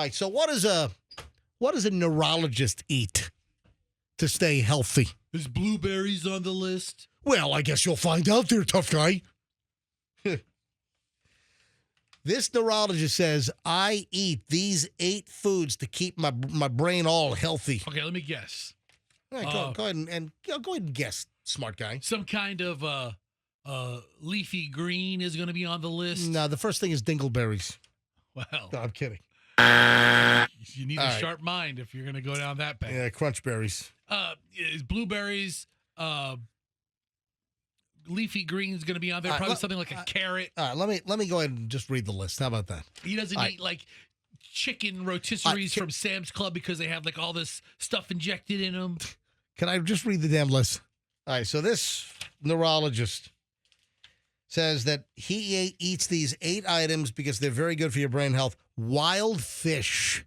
right, so what does a neurologist eat to stay healthy? Is blueberries on the list? Well, I guess you'll find out there, tough guy. This neurologist says, I eat these 8 foods to keep my brain all healthy. Okay, let me guess. All right, go ahead and guess, smart guy. Some kind of leafy green is going to be on the list. No, the first thing is dingleberries. Well, No, I'm kidding. you need All a right. sharp mind if you're going to go down that path. Yeah, crunch berries. Is blueberries, leafy greens going to be on there? All right, Probably something like a carrot. All right, let me go ahead and just read the list. How about that? He doesn't All eat like chicken rotisseries from Sam's Club because they have like all this stuff injected in them. Can I just read the damn list? All right, so this neurologist says that he eats these 8 items because they're very good for your brain health. Wild fish.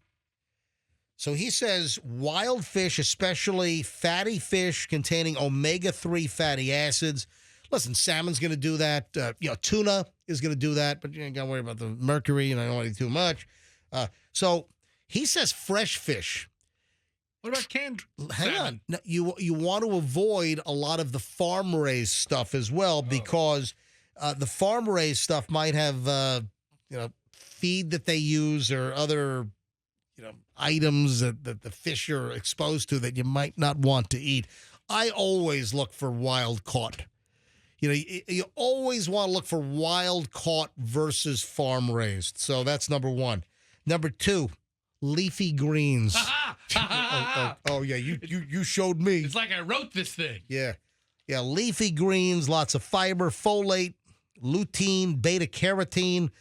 So he says wild fish, especially fatty fish containing omega-3 fatty acids. Listen, salmon's going to do that. Tuna is going to do that, but you ain't got to worry about the mercury, and I don't want to eat too much. So he says fresh fish. What about canned Hang salmon? on. No, you want to avoid a lot of the farm-raised stuff as well because the farm-raised stuff might have, feed that they use or other, items that the fish are exposed to that you might not want to eat. I always look for wild caught. You always want to look for wild caught versus farm raised. So that's number 1. Number 2, leafy greens. Oh yeah, you showed me. It's like I wrote this thing. Yeah, leafy greens, lots of fiber, folate, lutein, beta carotene.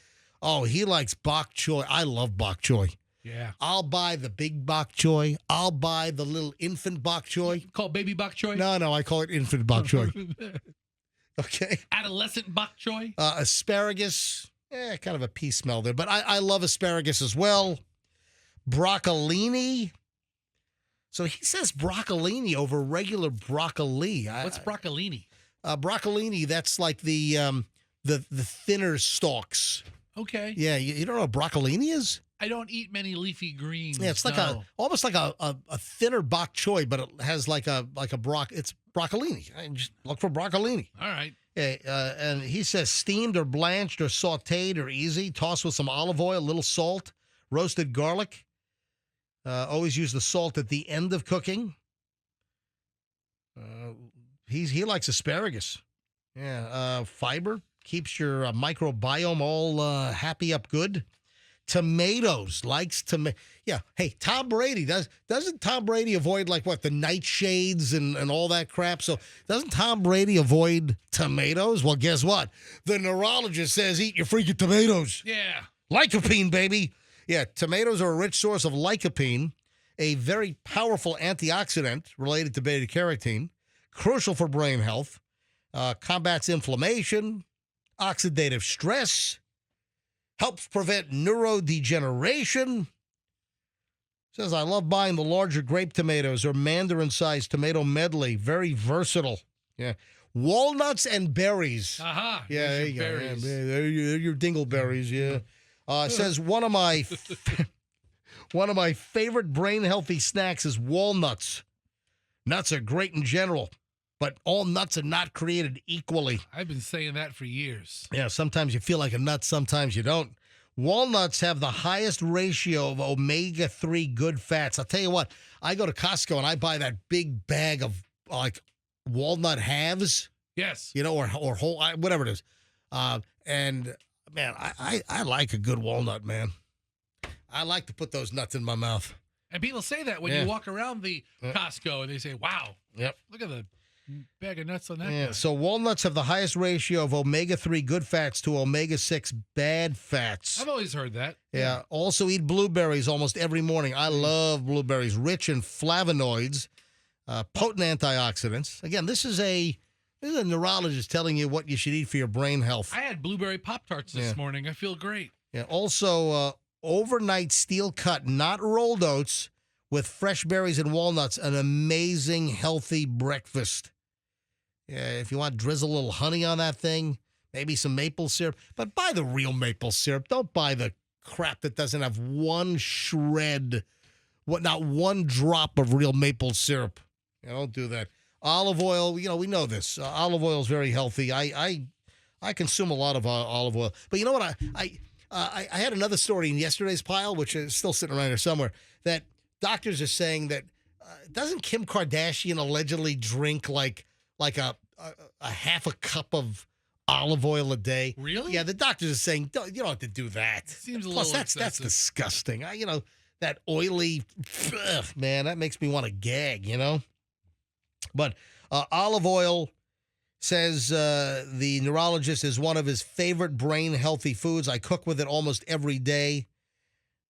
Oh, he likes bok choy. I love bok choy. Yeah. I'll buy the big bok choy. I'll buy the little infant bok choy. Called baby bok choy? No, I call it infant bok choy. Okay. Adolescent bok choy? Asparagus. Kind of a pea smell there, but I love asparagus as well. Broccolini. So he says broccolini over regular broccoli. What's broccolini? Broccolini, that's like the thinner stalks. Okay. Yeah, you don't know what broccolini is? I don't eat many leafy greens. Yeah, it's like almost like a thinner bok choy, but it has like a it's broccolini. I just look for broccolini. All right. Yeah, and he says steamed or blanched or sautéed or easy. Toss with some olive oil, a little salt, roasted garlic. Always use the salt at the end of cooking. He likes asparagus. Yeah, fiber keeps your microbiome all happy up good. Tomatoes, likes tomato. Yeah, hey, Tom Brady doesn't Tom Brady avoid the nightshades and all that crap? So doesn't Tom Brady avoid tomatoes? Well, guess what? The neurologist says eat your freaking tomatoes. Yeah. Lycopene, baby. Yeah, tomatoes are a rich source of lycopene, a very powerful antioxidant related to beta carotene, crucial for brain health, combats inflammation, oxidative stress, helps prevent neurodegeneration. Says, I love buying the larger grape tomatoes or mandarin-sized tomato medley. Very versatile. Yeah. Walnuts and berries. Aha. Yeah, there you go. Berries. Yeah, they're your dingleberries, yeah. Says one of my favorite brain-healthy snacks is walnuts. Nuts are great in general, but all nuts are not created equally. I've been saying that for years. Yeah, sometimes you feel like a nut, sometimes you don't. Walnuts have the highest ratio of omega-3 good fats. I'll tell you what, I go to Costco and I buy that big bag of walnut halves. Yes. Or whole, whatever it is. And man, I like a good walnut, man. I like to put those nuts in my mouth. And people say that when you walk around the Costco and they say, wow, look at the bag of nuts on that. Yeah, guy. so walnuts have the highest ratio of omega-3 good fats to omega-6 bad fats. I've always heard that. Yeah. Also eat blueberries almost every morning. I love blueberries. Rich in flavonoids, potent antioxidants. Again, this is a neurologist telling you what you should eat for your brain health. I had blueberry Pop-Tarts this morning. I feel great. Yeah. Also, overnight steel cut, not rolled oats with fresh berries and walnuts. An amazing, healthy breakfast. Yeah, if you want, drizzle a little honey on that thing, maybe some maple syrup. But buy the real maple syrup. Don't buy the crap that doesn't have one shred, not one drop of real maple syrup. Don't do that. Olive oil, we know this. Olive oil is very healthy. I consume a lot of olive oil. But you know what? I had another story in yesterday's pile, which is still sitting around here somewhere, that doctors are saying that doesn't Kim Kardashian allegedly drink like a half a cup of olive oil a day? Really? Yeah, the doctors are saying you don't have to do that. Seems a Plus, little that's disgusting. That oily, man, that makes me want to gag. But olive oil, says the neurologist, is one of his favorite brain-healthy foods. I cook with it almost every day.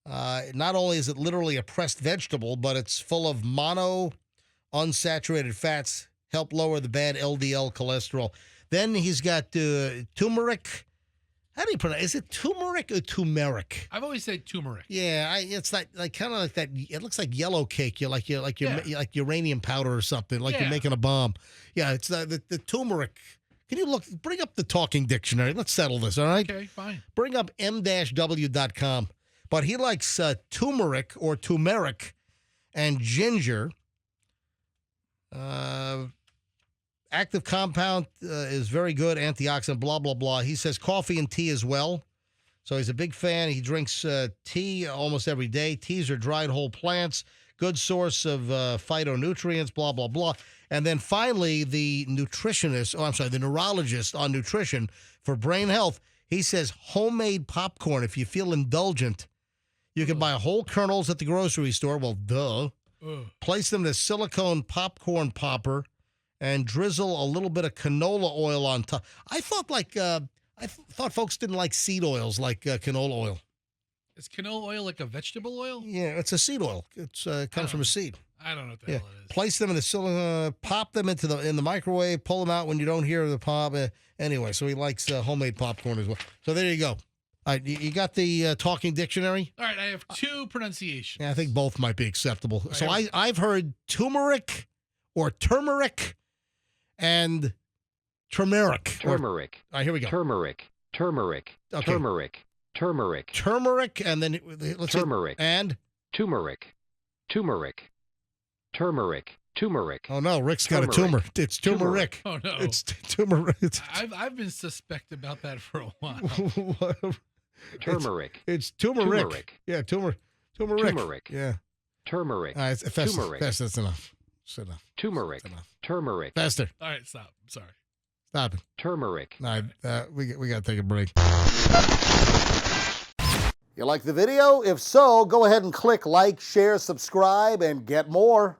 Not only is it literally a pressed vegetable, but it's full of unsaturated fats, help lower the bad LDL cholesterol. Then he's got turmeric. How do you pronounce it? Is it turmeric or turmeric? I've always said turmeric. Yeah, it's kind of like that. It looks like yellow cake. Like uranium powder or something. Like you're making a bomb. Yeah, it's the turmeric. Can you bring up the talking dictionary? Let's settle this. All right. Okay, fine. Bring up m-w.com. But he likes turmeric or turmeric and ginger. Active compound is very good, antioxidant, blah, blah, blah. He says coffee and tea as well. So he's a big fan. He drinks tea almost every day. Teas are dried whole plants, good source of phytonutrients, blah, blah, blah. And then finally, the neurologist on nutrition for brain health, he says homemade popcorn, if you feel indulgent, you can buy whole kernels at the grocery store. Well, duh. Place them in a silicone popcorn popper and drizzle a little bit of canola oil on top. I thought folks didn't like seed oils like canola oil. Is canola oil like a vegetable oil? Yeah, it's a seed oil. It comes from a seed. I don't know what the hell it is. Place them in the silicone, pop them in the microwave, pull them out when you don't hear the pop. Anyway, so he likes homemade popcorn as well. So there you go. All right, you got the talking dictionary? All right, I have two pronunciations. Yeah, I think both might be acceptable. Right, so I've heard turmeric or turmeric and turmeric. Turmeric. All right, here we go. Turmeric. Okay. Turmeric, and then let's turmeric. And turmeric. Oh no, Rick's got a tumor. It's turmeric. Oh no, it's turmeric. I've been suspect about that for a while. Turmeric. It's turmeric. Yeah, turmeric. Yeah. Turmeric. Faster. That's enough. That's enough. Turmeric. That's enough. Turmeric. Faster. All right, stop. I'm sorry. Stop it. Turmeric. All right, we got to take a break. You like the video? If so, go ahead and click like, share, subscribe, and get more.